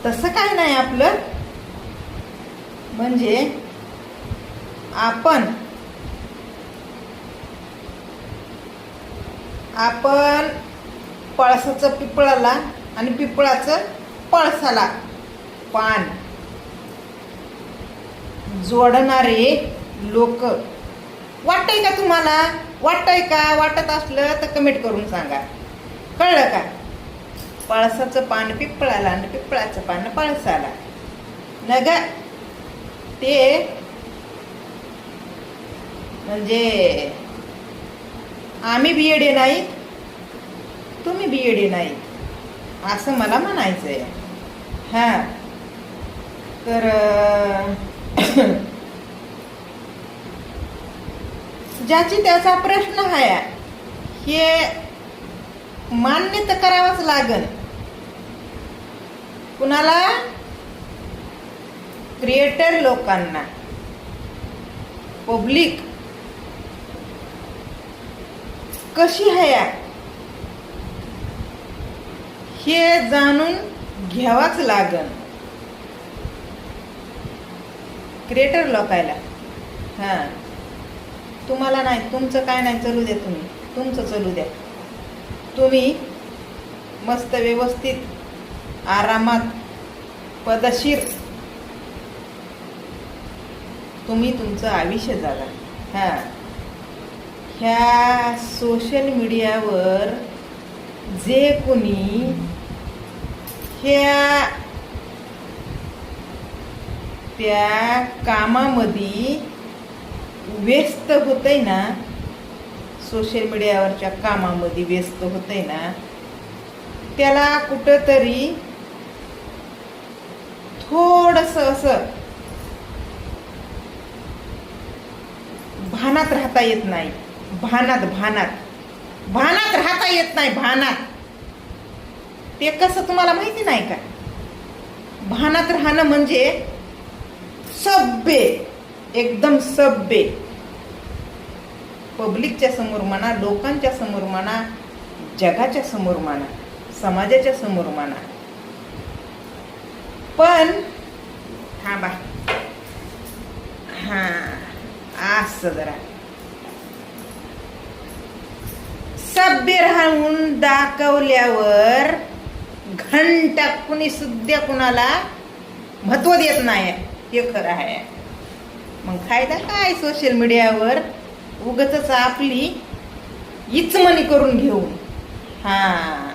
तसं काय नाही आपलं. म्हणजे आपण पळसाचं पिपळाला आणि पिपळाचं पळसाला पान जोडणारे लोक. वाटतंय का तुम्हाला? वाटतंय का? वाटत असलं तर कमेंट करून सांगा. कळलं का? पळसाचं पान पिपळाला आणि पिपळाचं पान पळसाला. नग ते म्हणजे आम्ही बीएडे नाहीत, तुम्ही बीएडे नाहीत असं मला म्हणायचंय. हा तर ज्याची त्याचा प्रश्न आहे हे मान्य तर करावंच लागन. कुणाला? क्रिएटर लोकांना. पब्लिक कशी आहे हे जाणून घ्यावाच लागन क्रिएटर लोकायला. हा तुम्हाला नाही, तुमचं काय नाही, चालू द्या, तुम्ही तुमचं चालू द्या. तुम्ही मस्त व्यवस्थित आरामात पदशीर तुम्ही तुमचं आयुष्य जगा. हा ह्या सोशल मीडियावर जे कोणी त्या कामामध्ये व्यस्त होतंय ना, सोशल मीडियावरच्या कामामध्ये व्यस्त होतंय ना, त्याला कुठंतरी थोडंसं असं भानात राहता येत नाही. भानात राहता येत नाही. भानात ते कसं तुम्हाला माहिती नाही का? भानात राहणं म्हणजे सभ्य, एकदम सभ्य. पब्लिकच्या समोर म्हणा, लोकांच्या समोर म्हणा, जगाच्या समोर म्हणा, समाजाच्या समोर म्हणा. पण थांबा, हा असं जरा सभ्य राहून दाखवल्यावर घंटा कुणी सुद्धा कुणाला महत्व देत नाही, हे खरं आहे. मग फायदा काय सोशल मीडियावर उगाचच आपली इचमणी करून घेऊन. हा